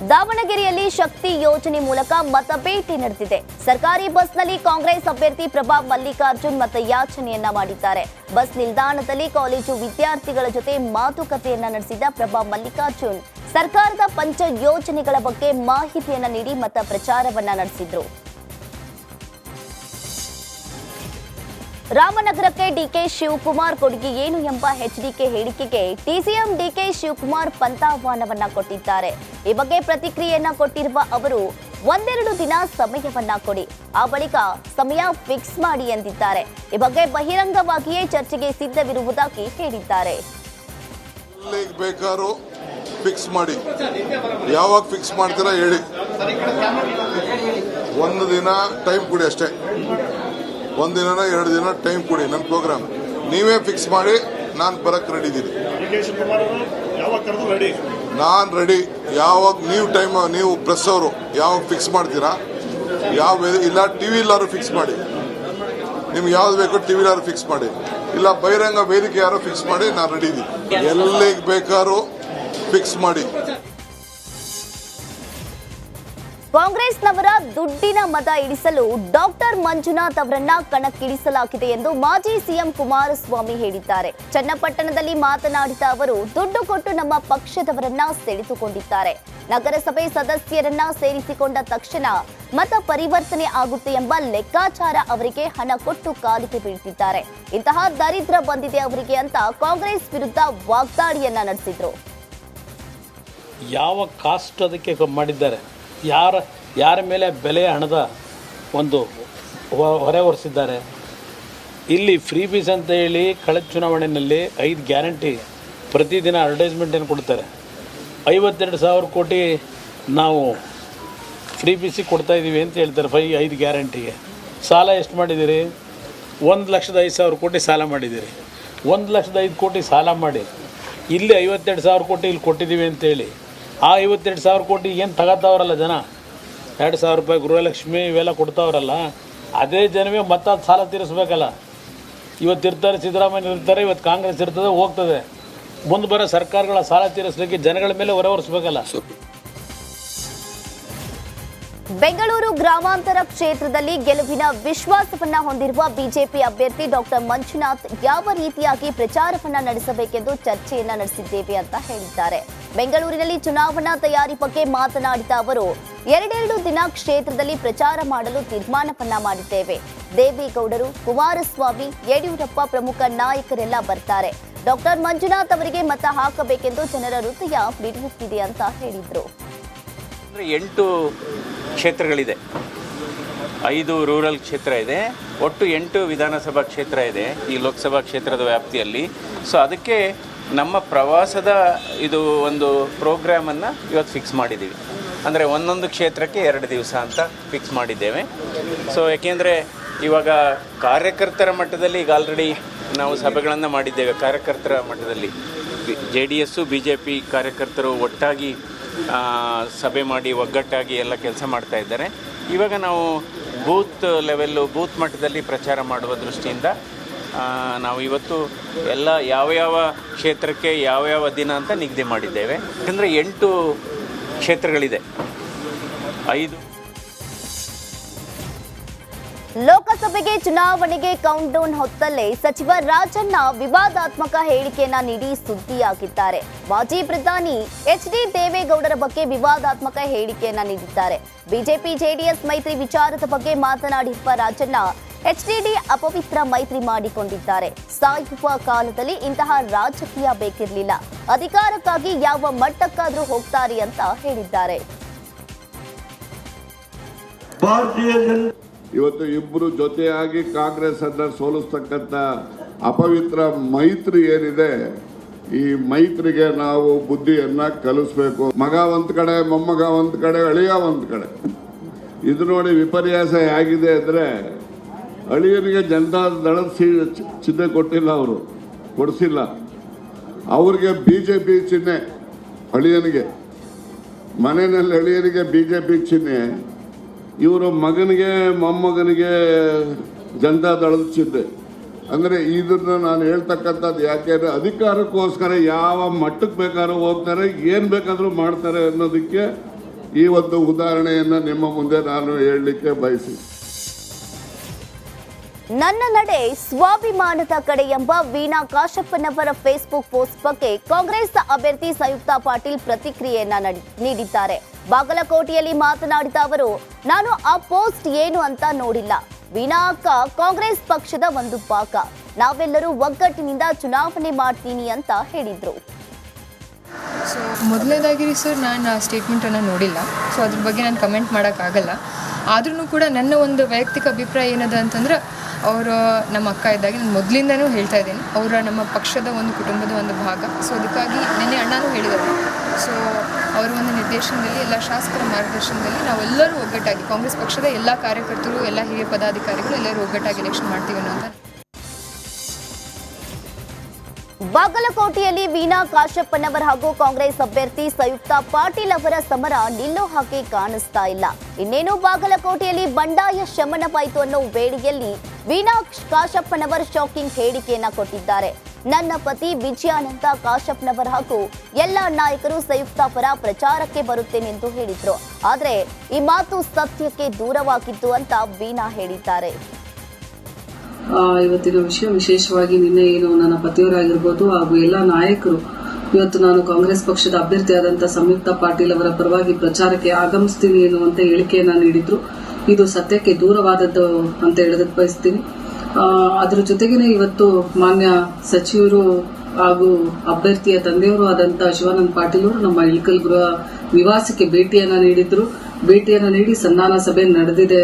ದಾವಣಗೆರೆಯಲ್ಲಿ ಶಕ್ತಿ ಯೋಜನೆ ಮೂಲಕ ಮತಬೇಟೆ ನಡೆದಿದೆ. ಸರ್ಕಾರಿ ಬಸ್ನಲ್ಲಿ ಕಾಂಗ್ರೆಸ್ ಅಭ್ಯರ್ಥಿ ಪ್ರಭಾ ಮಲ್ಲಿಕಾರ್ಜುನ್ ಮತಯಾಚನೆಯನ್ನ ಮಾಡಿದ್ದಾರೆ. ಬಸ್ ನಿಲ್ದಾಣದಲ್ಲಿ ಕಾಲೇಜು ವಿದ್ಯಾರ್ಥಿಗಳ ಜೊತೆ ಮಾತುಕತೆಯನ್ನ ನಡೆಸಿದ ಪ್ರಭಾ ಮಲ್ಲಿಕಾರ್ಜುನ್ ಸರ್ಕಾರದ ಪಂಚ ಯೋಜನೆಗಳ ಬಗ್ಗೆ ಮಾಹಿತಿಯನ್ನ ನೀಡಿ ಮತ ಪ್ರಚಾರವನ್ನ ನಡೆಸಿದ್ರು. ರಾಮನಗರಕ್ಕೆ ಡಿಕೆ ಶಿವಕುಮಾರ್ ಕೊಡುಗೆ ಏನು ಎಂಬ ಎಚ್ಡಿಕೆ ಹೇಳಿಕೆಗೆ ಡಿಸಿಎಂ ಡಿಕೆ ಶಿವಕುಮಾರ್ ಪಂಥಾಹ್ವಾನವನ್ನ ಕೊಟ್ಟಿದ್ದಾರೆ. ಈ ಬಗ್ಗೆ ಪ್ರತಿಕ್ರಿಯೆಯನ್ನ ಕೊಟ್ಟಿರುವ ಅವರು ಒಂದೆರಡು ದಿನ ಸಮಯವನ್ನ ಕೊಡಿ, ಆ ಬಳಿಕ ಸಮಯ ಫಿಕ್ಸ್ ಮಾಡಿ ಎಂದಿದ್ದಾರೆ. ಈ ಬಗ್ಗೆ ಬಹಿರಂಗವಾಗಿಯೇ ಚರ್ಚೆಗೆ ಸಿದ್ಧವಿರುವುದಾಗಿ ಹೇಳಿದ್ದಾರೆ. ಬೇಕಾದ್ರೂ ಫಿಕ್ಸ್ ಮಾಡಿ, ಯಾವಾಗ ಫಿಕ್ಸ್ ಮಾಡ್ತೀರಾ ಹೇಳಿ, ಒಂದು ದಿನ ಟೈಮ್ ಕೊಡಿ ಅಷ್ಟೇ. ಒಂದಿನ ಎರಡು ದಿನ ಟೈಮ್ ಕೊಡಿ, ನನ್ನ ಪ್ರೋಗ್ರಾಮ್ ನೀವೇ ಫಿಕ್ಸ್ ಮಾಡಿ, ನಾನು ಬರಕ್ಕೆ ರೆಡಿ ಇದ್ದೀನಿ. ನಾನು ರೆಡಿ. ಯಾವಾಗ ನೀವು ಟೈಮ್, ನೀವು ಪ್ರೆಸ್ ಅವರು ಯಾವಾಗ ಫಿಕ್ಸ್ ಮಾಡ್ತೀರಾ, ಯಾವ ಇಲ್ಲ ಟಿವಿ ಎಲ್ಲಾರು ಫಿಕ್ಸ್ ಮಾಡಿ, ನಿಮ್ಗೆ ಯಾವ್ದು ಬೇಕು ಟಿವಿ ಎಲ್ಲಾರು ಫಿಕ್ಸ್ ಮಾಡಿ, ಇಲ್ಲ ಬಹಿರಂಗ ವೇದಿಕೆ ಯಾರು ಫಿಕ್ಸ್ ಮಾಡಿ, ನಾನು ರೆಡಿ ಇದ್ದೀನಿ. ಎಲ್ಲಿಗೆ ಬೇಕಾದ್ರೂ ಫಿಕ್ಸ್ ಮಾಡಿ. ಕಾಂಗ್ರೆಸ್ನವರ ದುಡ್ಡಿನ ಮತ ಇಳಿಸಲು ಡಾಕ್ಟರ್ ಮಂಜುನಾಥ್ ಅವರನ್ನ ಕಣಕ್ಕಿಳಿಸಲಾಗಿದೆ ಎಂದು ಮಾಜಿ ಸಿಎಂ ಕುಮಾರಸ್ವಾಮಿ ಹೇಳಿದ್ದಾರೆ. ಚನ್ನಪಟ್ಟಣದಲ್ಲಿ ಮಾತನಾಡಿದ ಅವರು, ದುಡ್ಡು ಕೊಟ್ಟು ನಮ್ಮ ಪಕ್ಷದವರನ್ನ ಸೆಳೆದುಕೊಂಡಿದ್ದಾರೆ. ನಗರಸಭೆ ಸದಸ್ಯರನ್ನ ಸೇರಿಸಿಕೊಂಡ ತಕ್ಷಣ ಮತ ಪರಿವರ್ತನೆ ಆಗುತ್ತೆ ಎಂಬ ಲೆಕ್ಕಾಚಾರ ಅವರಿಗೆ ಹಣ ಕೊಟ್ಟು ಕಾಲಿಗೆ ಬೀಳ್ತಿದ್ದಾರೆ. ಇಂತಹ ದರಿದ್ರ ಬಂದಿದೆ ಅವರಿಗೆ ಅಂತ ಕಾಂಗ್ರೆಸ್ ವಿರುದ್ಧ ವಾಗ್ದಾಳಿಯನ್ನ ನಡೆಸಿದ್ರು. ಯಾವ ಕಾಸ್ಟ್ ಅದಕ್ಕೆ ಮಾಡಿದ್ದಾರೆ, ಯಾರ ಮೇಲೆ ಬೆಲೆ ಹಣದ ಒಂದು ಹೊರೆ ಹೊರಿಸಿದ್ದಾರೆ. ಇಲ್ಲಿ ಫ್ರೀ ಬೀಸ್ ಅಂತ ಹೇಳಿ ಕಳೆದ ಚುನಾವಣೆಯಲ್ಲಿ 5 ಗ್ಯಾರಂಟಿ ಪ್ರತಿದಿನ ಅಡ್ವರ್ಟೈಸ್ಮೆಂಟನ್ನು ಕೊಡ್ತಾರೆ. 52,000 ಕೋಟಿ ನಾವು ಫ್ರೀ ಬೀಸಿಗೆ ಕೊಡ್ತಾಯಿದ್ದೀವಿ ಅಂತ ಹೇಳ್ತಾರೆ. 5 ಗ್ಯಾರಂಟಿಗೆ ಸಾಲ ಎಷ್ಟು ಮಾಡಿದ್ದೀರಿ? 1,05,000 ಕೋಟಿ ಸಾಲ ಮಾಡಿದ್ದೀರಿ. 1,05,000 ಕೋಟಿ ಸಾಲ ಮಾಡಿ ಇಲ್ಲಿ 52,000 ಕೋಟಿ ಇಲ್ಲಿ ಕೊಟ್ಟಿದ್ದೀವಿ ಅಂತೇಳಿ ಆ 52,000 ಕೋಟಿ ಏನು ತಗೋತಾವ್ರಲ್ಲ ಜನ, 2,000 ರೂಪಾಯಿ ಗೃಹಲಕ್ಷ್ಮಿ ಇವೆಲ್ಲ ಕೊಡ್ತಾವ್ರಲ್ಲ, ಅದೇ ಜನವೇ ಮತ್ತೆ ಸಾಲ ತೀರಿಸ್ಬೇಕಲ್ಲ. ಇವತ್ತು ಇರ್ತಾರೆ ಸಿದ್ದರಾಮಯ್ಯ ಇರ್ತಾರೆ, ಇವತ್ತು ಕಾಂಗ್ರೆಸ್ ಇರ್ತದೆ ಹೋಗ್ತದೆ. ಮುಂದೆ ಬರೋ ಸರ್ಕಾರಗಳ ಸಾಲ ತೀರಿಸಲಿಕ್ಕೆ ಜನಗಳ ಮೇಲೆ ಹೊರೆ ಹೊರಿಸ್ಬೇಕಲ್ಲ. ಬೆಂಗಳೂರು ಗ್ರಾಮಾಂತರ ಕ್ಷೇತ್ರದಲ್ಲಿ ಗೆಲುವಿನ ವಿಶ್ವಾಸವನ್ನ ಹೊಂದಿರುವ ಬಿಜೆಪಿ ಅಭ್ಯರ್ಥಿ ಡಾಕ್ಟರ್ ಮಂಜುನಾಥ್ ಯಾವ ರೀತಿಯಾಗಿ ಪ್ರಚಾರವನ್ನ ನಡೆಸಬೇಕೆಂದು ಚರ್ಚೆಯನ್ನ ನಡೆಸಿದ್ದೇವೆ ಅಂತ ಹೇಳಿದ್ದಾರೆ. ಬೆಂಗಳೂರಿನಲ್ಲಿ ಚುನಾವಣಾ ತಯಾರಿ ಬಗ್ಗೆ ಮಾತನಾಡಿದ ಅವರು, 2 ದಿನ ಕ್ಷೇತ್ರದಲ್ಲಿ ಪ್ರಚಾರ ಮಾಡಲು ತೀರ್ಮಾನವನ್ನ ಮಾಡಿದ್ದೇವೆ. ದೇವೇಗೌಡರು, ಕುಮಾರಸ್ವಾಮಿ, ಯಡಿಯೂರಪ್ಪ ಪ್ರಮುಖ ನಾಯಕರೆಲ್ಲ ಬರ್ತಾರೆ. ಡಾಕ್ಟರ್ ಮಂಜುನಾಥ್ ಅವರಿಗೆ ಮತ ಹಾಕಬೇಕೆಂದು ಜನರ ಹೃದಯ ಮಿಡಿಯುತ್ತಿದೆ ಅಂತ ಹೇಳಿದ್ರು. 8 ಕ್ಷೇತ್ರಗಳಿದೆ, 5 ರೂರಲ್ ಕ್ಷೇತ್ರ ಇದೆ, ಒಟ್ಟು 8 ವಿಧಾನಸಭಾ ಕ್ಷೇತ್ರ ಇದೆ ಈ ಲೋಕಸಭಾ ಕ್ಷೇತ್ರದ ವ್ಯಾಪ್ತಿಯಲ್ಲಿ. ಸೊ ಅದಕ್ಕೆ ನಮ್ಮ ಪ್ರವಾಸದ ಇದು ಒಂದು ಪ್ರೋಗ್ರಾಮನ್ನು ಇವತ್ತು ಫಿಕ್ಸ್ ಮಾಡಿದ್ದೀವಿ. ಅಂದರೆ ಒಂದೊಂದು ಕ್ಷೇತ್ರಕ್ಕೆ 2 ದಿವಸ ಅಂತ ಫಿಕ್ಸ್ ಮಾಡಿದ್ದೇವೆ. ಸೊ ಯಾಕೆಂದರೆ ಇವಾಗ ಕಾರ್ಯಕರ್ತರ ಮಟ್ಟದಲ್ಲಿ ಈಗ ಆಲ್ರೆಡಿ ನಾವು ಸಭೆಗಳನ್ನು ಮಾಡಿದ್ದೇವೆ. ಕಾರ್ಯಕರ್ತರ ಮಟ್ಟದಲ್ಲಿ JDS BJP ಕಾರ್ಯಕರ್ತರು ಒಟ್ಟಾಗಿ ಸಭೆ ಮಾಡಿ ಒಗ್ಗಟ್ಟಾಗಿ ಎಲ್ಲ ಕೆಲಸ ಮಾಡ್ತಾ ಇದ್ದಾರೆ. ಇವಾಗ ನಾವು ಬೂತ್ ಲೆವೆಲ್ಲು, ಬೂತ್ ಮಟ್ಟದಲ್ಲಿ ಪ್ರಚಾರ ಮಾಡುವ ದೃಷ್ಟಿಯಿಂದ ನಾವು ಇವತ್ತು ಎಲ್ಲ ಯಾವ ಕ್ಷೇತ್ರಕ್ಕೆ ಯಾವ ದಿನ ಅಂತ ನಿಗದಿ ಮಾಡಿದ್ದೇವೆ. ಯಾಕಂದರೆ 8 ಕ್ಷೇತ್ರಗಳಿದೆ, 5 ಲೋಕಸಭೆಗೆ ಚುನಾವಣೆಗೆ ಕೌಂಟ್ ಡೌನ್ ಹೊತ್ತಲ್ಲೇ ಸಚಿವ ರಾಜಣ್ಣ ವಿವಾದಾತ್ಮಕ ಹೇಳಿಕೆಯನ್ನ ನೀಡಿ ಸುದ್ದಿಯಾಗಿದ್ದಾರೆ. ಮಾಜಿ ಪ್ರಧಾನಿ HD ದೇವೇಗೌಡರ ಬಗ್ಗೆ ವಿವಾದಾತ್ಮಕ ಹೇಳಿಕೆಯನ್ನ ನೀಡಿದ್ದಾರೆ. ಬಿಜೆಪಿ JDS ಮೈತ್ರಿ ವಿಚಾರದ ಬಗ್ಗೆ ಮಾತನಾಡಿರುವ ರಾಜಣ್ಣ, HDD ಅಪವಿತ್ರ ಮೈತ್ರಿ ಮಾಡಿಕೊಂಡಿದ್ದಾರೆ. ಸಾಯುವ ಕಾಲದಲ್ಲಿ ಇಂತಹ ರಾಜಕೀಯ ಬೇಕಿರಲಿಲ್ಲ, ಅಧಿಕಾರಕ್ಕಾಗಿ ಯಾವ ಮಟ್ಟಕ್ಕಾದ್ರೂ ಹೋಗ್ತಾರೆ ಅಂತ ಹೇಳಿದ್ದಾರೆ. ಇವತ್ತು ಇಬ್ಬರು ಜೊತೆಯಾಗಿ ಕಾಂಗ್ರೆಸ್ ಅನ್ನ ಸೋಲಿಸ್ತಕ್ಕಂಥ ಅಪವಿತ್ರ ಮೈತ್ರಿ ಏನಿದೆ, ಈ ಮೈತ್ರಿಗೆ ನಾವು ಬುದ್ಧಿಯನ್ನ ಕಲಿಸ್ಬೇಕು. ಮಗ ಒಂದ್ ಕಡೆ, ಮೊಮ್ಮಗ ಒಂದ್ ಕಡೆ, ಅಳಿಯ ಒಂದ್ ಕಡೆ. ಇದು ನೋಡಿ ವಿಪರ್ಯಾಸ ಹೇಗಿದೆ ಅಂದ್ರೆ, ಅಳಿಯನಿಗೆ ಜನತಾ ದಳದ ಚಿಹ್ನೆ ಕೊಟ್ಟಿಲ್ಲ, ಅವರು ಕೊಡಿಸಿಲ್ಲ. ಅವ್ರಿಗೆ BJP ಚಿಹ್ನೆ, ಅಳಿಯನಿಗೆ ಮನೆಯಲ್ಲಿ ಅಳಿಯನಿಗೆ BJP ಚಿಹ್ನೆ, ಇವರು ಮಗನಿಗೆ ಮೊಮ್ಮಗನಿಗೆ ಜನತಾ ದಳದ ಚಿಹ್ನೆ. ಅಂದರೆ ಇದನ್ನು ನಾನು ಹೇಳ್ತಕ್ಕಂಥದ್ದು ಯಾಕೆಂದರೆ ಅಧಿಕಾರಕ್ಕೋಸ್ಕರ ಯಾವ ಮಟ್ಟಕ್ಕೆ ಬೇಕಾದ್ರೂ ಹೋಗ್ತಾರೆ, ಏನು ಬೇಕಾದರೂ ಮಾಡ್ತಾರೆ ಅನ್ನೋದಕ್ಕೆ ಈ ಒಂದು ಉದಾಹರಣೆಯನ್ನು ನಿಮ್ಮ ಮುಂದೆ ನಾನು ಹೇಳಲಿಕ್ಕೆ ಬಯಸಿ. ನನ್ನ ನಡೆ ಸ್ವಾಭಿಮಾನದ ಕಡೆ ಎಂಬ ವೀಣಾ ಕಾಶಪ್ಪನವರ ಫೇಸ್ಬುಕ್ ಪೋಸ್ಟ್ ಬಗ್ಗೆ ಕಾಂಗ್ರೆಸ್ ಅಭ್ಯರ್ಥಿ ಸಂಯುಕ್ತಾ ಪಾಟೀಲ್ ಪ್ರತಿಕ್ರಿಯೆಯನ್ನ ನೀಡಿದ್ದಾರೆ. ಬಾಗಲಕೋಟೆಯಲ್ಲಿ ಮಾತನಾಡಿದ ಅವರು, ನಾನು ಆ ಪೋಸ್ಟ್ ಏನು ಅಂತ ನೋಡಿಲ್ಲ. ವೀಣಾ ಅಕ್ಕ ಕಾಂಗ್ರೆಸ್ ಪಕ್ಷದ ಒಂದು ಭಾಗ. ನಾವೆಲ್ಲರೂ ಒಗ್ಗಟ್ಟಿನಿಂದ ಚುನಾವಣೆ ಮಾಡ್ತೀನಿ ಅಂತ ಹೇಳಿದ್ರು. ಸೊ ಮೊದಲನೇದಾಗಿ ಸರ್, ನಾನು ಆ ಸ್ಟೇಟ್ಮೆಂಟನ್ನು ನೋಡಿಲ್ಲ. ಸೊ ಅದ್ರ ಬಗ್ಗೆ ನಾನು ಕಮೆಂಟ್ ಮಾಡೋಕ್ಕಾಗಲ್ಲ. ಆದ್ರೂ ಕೂಡ ನನ್ನ ಒಂದು ವೈಯಕ್ತಿಕ ಅಭಿಪ್ರಾಯ ಏನದ ಅಂತಂದ್ರೆ, ಅವರು ನಮ್ಮ ಅಕ್ಕ ಇದ್ದಾಗ ನಾನು ಮೊದಲಿಂದನೂ ಹೇಳ್ತಾ ಇದ್ದೀನಿ, ಅವರ ನಮ್ಮ ಪಕ್ಷದ ಒಂದು ಕುಟುಂಬದ ಒಂದು ಭಾಗ. ಸೊ ಅದಕ್ಕಾಗಿ ನೆನ್ನೆ ಅಣ್ಣನೂ ಹೇಳಿದ್ದಾರೆ. ಸೊ ಅವರ ಒಂದು ನಿರ್ದೇಶನದಲ್ಲಿ, ಎಲ್ಲ ಶಾಸಕರ ಮಾರ್ಗದರ್ಶನದಲ್ಲಿ ನಾವೆಲ್ಲರೂ ಒಗ್ಗಟ್ಟಾಗಿ, ಕಾಂಗ್ರೆಸ್ ಪಕ್ಷದ ಎಲ್ಲ ಕಾರ್ಯಕರ್ತರು, ಎಲ್ಲ ಹಿರಿಯ ಪದಾಧಿಕಾರಿಗಳು ಎಲ್ಲರೂ ಒಗ್ಗಟ್ಟಾಗಿ ಎಲೆಕ್ಷನ್ ಮಾಡ್ತೀವಿ ಅನ್ನೋ. ಬಾಗಲಕೋಟೆಯಲ್ಲಿ ವೀಣಾ ಕಾಶಪ್ಪನವರ ಹಾಗೂ ಕಾಂಗ್ರೆಸ್ ಅಭ್ಯರ್ಥಿ ಸಂಯುಕ್ತಾ ಪಾಟೀಲ್ ಅವರ ಸಮರ ನಿಲ್ಲೋ ಹಾಗೆ ಕಾಣಿಸ್ತಾ ಇಲ್ಲ. ಇನ್ನೇನು ಬಾಗಲಕೋಟೆಯಲ್ಲಿ ಬಂಡಾಯ ಶಮನವಾಯಿತು ಅನ್ನೋ ವೇಳೆಯಲ್ಲಿ ವೀಣಾ ಕಾಶಪ್ಪನವರ್ ಶಾಕಿಂಗ್ ಹೇಳಿಕೆಯನ್ನ ಕೊಟ್ಟಿದ್ದಾರೆ. ನನ್ನ ಪತಿ ವಿಜಯಾನಂದ ಕಾಶಪ್ಪನವರ್ ಹಾಗೂ ಎಲ್ಲ ನಾಯಕರು ಸಂಯುಕ್ತಾ ಪರ ಪ್ರಚಾರಕ್ಕೆ ಬರುತ್ತೇನೆಂದು ಹೇಳಿದ್ರು. ಆದ್ರೆ ಈ ಮಾತು ಸತ್ಯಕ್ಕೆ ದೂರವಾಗಿತ್ತು ಅಂತ ವೀಣಾ ಹೇಳಿದ್ದಾರೆ. ಇವತ್ತಿನ ವಿಷಯ ವಿಶೇಷವಾಗಿ ನಿನ್ನೆ ಏನು ನನ್ನ ಪತಿಯವರಾಗಿರ್ಬೋದು ಹಾಗೂ ಎಲ್ಲ ನಾಯಕರು ಇವತ್ತು ನಾನು ಕಾಂಗ್ರೆಸ್ ಪಕ್ಷದ ಅಭ್ಯರ್ಥಿಯಾದಂತಹ ಸಂಯುಕ್ತಾ ಪಾಟೀಲ್ ಅವರ ಪರವಾಗಿ ಪ್ರಚಾರಕ್ಕೆ ಆಗಮಿಸ್ತೀನಿ ಎನ್ನುವಂತ ಹೇಳಿಕೆಯನ್ನ ನೀಡಿದ್ರು. ಇದು ಸತ್ಯಕ್ಕೆ ದೂರವಾದದ್ದು ಅಂತ ಹೇಳೋದಕ್ಕೆ ಬಯಸ್ತೀನಿ. ಅದರ ಜೊತೆಗೇನೆ ಇವತ್ತು ಮಾನ್ಯ ಸಚಿವರು ಹಾಗೂ ಅಭ್ಯರ್ಥಿಯ ತಂದೆಯವರು ಆದಂತಹ ಶಿವಾನಂದ ಪಾಟೀಲ್ ಅವರು ನಮ್ಮ ಇಳಕಲ್ ಗೃಹ ನಿವಾಸಕ್ಕೆ ಭೇಟಿಯನ್ನ ನೀಡಿದ್ರು. ಭೇಟಿಯನ್ನ ನೀಡಿ ಸಂಧಾನ ಸಭೆ ನಡೆದಿದೆ,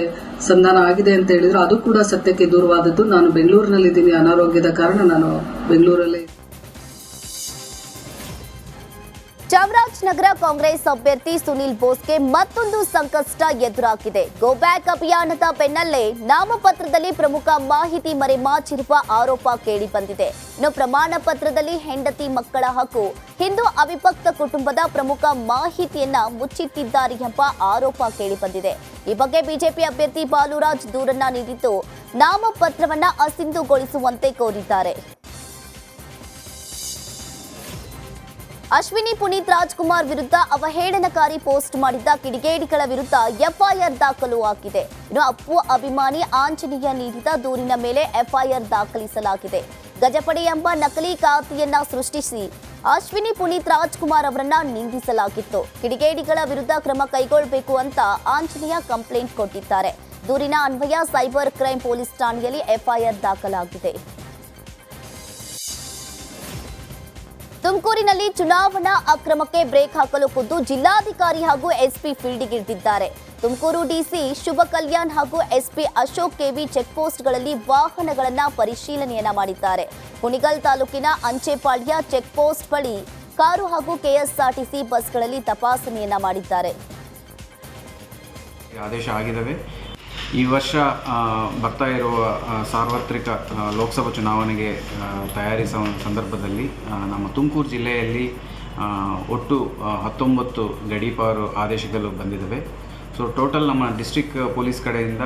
ಸಂಧಾನ ಆಗಿದೆ ಅಂತ ಹೇಳಿದ್ರು. ಅದು ಕೂಡ ಸತ್ಯಕ್ಕೆ ದೂರವಾದದ್ದು. ನಾನು ಬೆಂಗಳೂರಿನಲ್ಲಿದ್ದೀನಿ, ಅನಾರೋಗ್ಯದ ಕಾರಣ ನಾನು ಬೆಂಗಳೂರಲ್ಲಿ. ಚಾಮರಾಜನಗರ ಕಾಂಗ್ರೆಸ್ ಅಭ್ಯರ್ಥಿ ಸುನಿಲ್ ಬೋಸ್ಗೆ ಮತ್ತೊಂದು ಸಂಕಷ್ಟ ಎದುರಾಗಿದೆ. ಗೋ ಬ್ಯಾಕ್ ಅಭಿಯಾನದ ಬೆನ್ನಲ್ಲೇ ನಾಮಪತ್ರದಲ್ಲಿ ಪ್ರಮುಖ ಮಾಹಿತಿ ಮರೆಮಾಚಿರುವ ಆರೋಪ ಕೇಳಿ ಬಂದಿದೆ. ಇನ್ನು ಪ್ರಮಾಣ ಪತ್ರದಲ್ಲಿ ಹೆಂಡತಿ, ಮಕ್ಕಳ ಹಾಗೂ ಹಿಂದೂ ಅವಿಭಕ್ತ ಕುಟುಂಬದ ಪ್ರಮುಖ ಮಾಹಿತಿಯನ್ನ ಮುಚ್ಚಿಟ್ಟಿದ್ದಾರೆ ಎಂಬ ಆರೋಪ ಕೇಳಿ ಬಂದಿದೆ. ಈ ಬಗ್ಗೆ ಬಿಜೆಪಿ ಅಭ್ಯರ್ಥಿ ಬಾಲುರಾಜ್ ದೂರನ್ನ ನೀಡಿದ್ದು ನಾಮಪತ್ರವನ್ನ ಅಸಿಂಧುಗೊಳಿಸುವಂತೆ ಕೋರಿದ್ದಾರೆ. ಅಶ್ವಿನಿ ಪುನೀತ್ ರಾಜ್ಕುಮಾರ್ ವಿರುದ್ಧ ಅವಹೇಳನಕಾರಿ ಪೋಸ್ಟ್ ಮಾಡಿದ್ದ ಕಿಡಿಗೇಡಿಗಳ ವಿರುದ್ಧ ಎಫ್ಐಆರ್ ದಾಖಲು ಆಗಿದೆ. ಇನ್ನು ಅಪ್ಪು ಅಭಿಮಾನಿ ಆಂಜನೇಯ ನೀಡಿದ ದೂರಿನ ಮೇಲೆ ಎಫ್ಐಆರ್ ದಾಖಲಿಸಲಾಗಿದೆ. ಗಜಪಡೆ ಎಂಬ ನಕಲಿ ಖಾತೆಯನ್ನ ಸೃಷ್ಟಿಸಿ ಅಶ್ವಿನಿ ಪುನೀತ್ ರಾಜ್ಕುಮಾರ್ ಅವರನ್ನ ನಿಂದಿಸಲಾಗಿತ್ತು. ಕಿಡಿಗೇಡಿಗಳ ವಿರುದ್ಧ ಕ್ರಮ ಕೈಗೊಳ್ಳಬೇಕು ಅಂತ ಆಂಜನೇಯ ಕಂಪ್ಲೇಂಟ್ ಕೊಟ್ಟಿದ್ದಾರೆ. ದೂರಿನ ಅನ್ವಯ ಸೈಬರ್ ಕ್ರೈಂ ಪೊಲೀಸ್ ಠಾಣೆಯಲ್ಲಿ ಎಫ್ಐಆರ್ ದಾಖಲಾಗಿದೆ. ತುಮಕೂರಿನಲ್ಲಿ ಚುನಾವಣಾ ಅಕ್ರಮಕ್ಕೆ ಬ್ರೇಕ್ ಹಾಕಲು ಖುದ್ದು ಜಿಲ್ಲಾಧಿಕಾರಿ ಹಾಗೂ ಎಸ್ಪಿ ಫೀಲ್ಡ್ಗಿಳಿದಿದ್ದಾರೆ. ತುಮಕೂರು ಡಿಸಿ ಶುಭ ಕಲ್ಯಾಣ್ ಹಾಗೂ ಎಸ್ಪಿ ಅಶೋಕ್ ಕೆವಿ ಚೆಕ್ಪೋಸ್ಟ್ಗಳಲ್ಲಿ ವಾಹನಗಳನ್ನ ಪರಿಶೀಲನೆಯನ್ನ ಮಾಡಿದ್ದಾರೆ. ಕುಣಿಗಲ್ ತಾಲೂಕಿನ ಅಂಚೆಪಾಳ್ಯ ಚೆಕ್ಪೋಸ್ಟ್ ಬಳಿ ಕಾರು ಹಾಗೂ ಕೆಎಸ್ಆರ್ಟಿಸಿ ಬಸ್ಗಳಲ್ಲಿ ತಪಾಸಣೆಯನ್ನ ಮಾಡಿದ್ದಾರೆ. ಆದೇಶ ಆಗಿದ್ದಾವೆ. ಈ ವರ್ಷ ಬರ್ತಾ ಇರುವ ಸಾರ್ವತ್ರಿಕ ಲೋಕಸಭಾ ಚುನಾವಣೆಗೆ ತಯಾರಿಸುವ ಸಂದರ್ಭದಲ್ಲಿ ನಮ್ಮ ತುಮಕೂರು ಜಿಲ್ಲೆಯಲ್ಲಿ ಒಟ್ಟು 19 ಗಡೀಪಾರು ಆದೇಶಗಳು ಬಂದಿದ್ದಾವೆ. ಸೊ ಟೋಟಲ್ ನಮ್ಮ ಡಿಸ್ಟ್ರಿಕ್ಟ್ ಪೊಲೀಸ್ ಕಡೆಯಿಂದ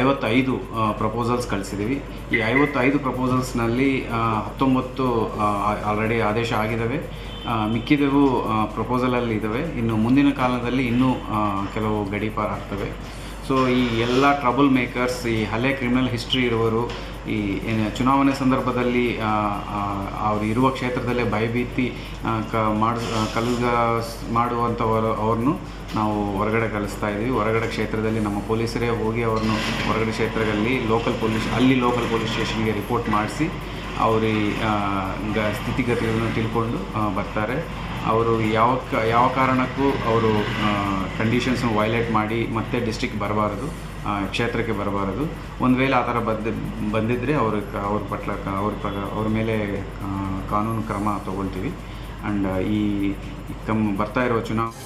55 ಪ್ರಪೋಸಲ್ಸ್ ಕಳಿಸಿದ್ದೀವಿ. ಈ 55 ಪ್ರಪೋಸಲ್ಸ್ನಲ್ಲಿ 19 ಆಲ್ರೆಡಿ ಆದೇಶ ಆಗಿದ್ದಾವೆ. ಮಿಕ್ಕಿದವು ಪ್ರಪೋಸಲಲ್ಲಿ ಇದ್ದಾವೆ. ಇನ್ನು ಮುಂದಿನ ಕಾಲದಲ್ಲಿ ಇನ್ನೂ ಕೆಲವು ಗಡೀಪಾರು ಆಗ್ತವೆ. ಸೊ ಈ ಎಲ್ಲ ಟ್ರಬಲ್ ಮೇಕರ್ಸ್, ಈ ಹಳೆ ಕ್ರಿಮಿನಲ್ ಹಿಸ್ಟ್ರಿ ಇರುವವರು, ಈ ಚುನಾವಣೆ ಸಂದರ್ಭದಲ್ಲಿ ಅವರು ಇರುವ ಕ್ಷೇತ್ರದಲ್ಲೇ ಭಯಭೀತಿ ಮಾಡುವಂಥವರು ಅವ್ರನ್ನು ನಾವು ಹೊರಗಡೆ ಕಳಿಸ್ತಾ ಇದ್ದೀವಿ. ಹೊರಗಡೆ ಕ್ಷೇತ್ರದಲ್ಲಿ ನಮ್ಮ ಪೊಲೀಸರೇ ಹೋಗಿ ಅವ್ರನ್ನು ಹೊರಗಡೆ ಕ್ಷೇತ್ರದಲ್ಲಿ ಲೋಕಲ್ ಪೊಲೀಸ್ ಸ್ಟೇಷನ್ಗೆ ರಿಪೋರ್ಟ್ ಮಾಡಿಸಿ ಅವ್ರಿಗೆ ಸ್ಥಿತಿಗತಿಗಳನ್ನು ತಿಳ್ಕೊಂಡು ಬರ್ತಾರೆ. ಅವರು ಯಾವ ಕಾರಣಕ್ಕೂ ಅವರು ಕಂಡೀಷನ್ಸ್ನ ವೈಲೇಟ್ ಮಾಡಿ ಮತ್ತೆ ಡಿಸ್ಟ್ರಿಕ್ಟ್ ಬರಬಾರದು, ಕ್ಷೇತ್ರಕ್ಕೆ ಬರಬಾರದು. ಒಂದು ವೇಳೆ ಆ ಥರ ಬಂದಿದ್ದರೆ ಅವ್ರ ಮೇಲೆ ಕಾನೂನು ಕ್ರಮ ತಗೊಳ್ತೀವಿ. ಆ್ಯಂಡ್ ಈ ಬರ್ತಾ ಇರೋ ಚುನಾವಣೆ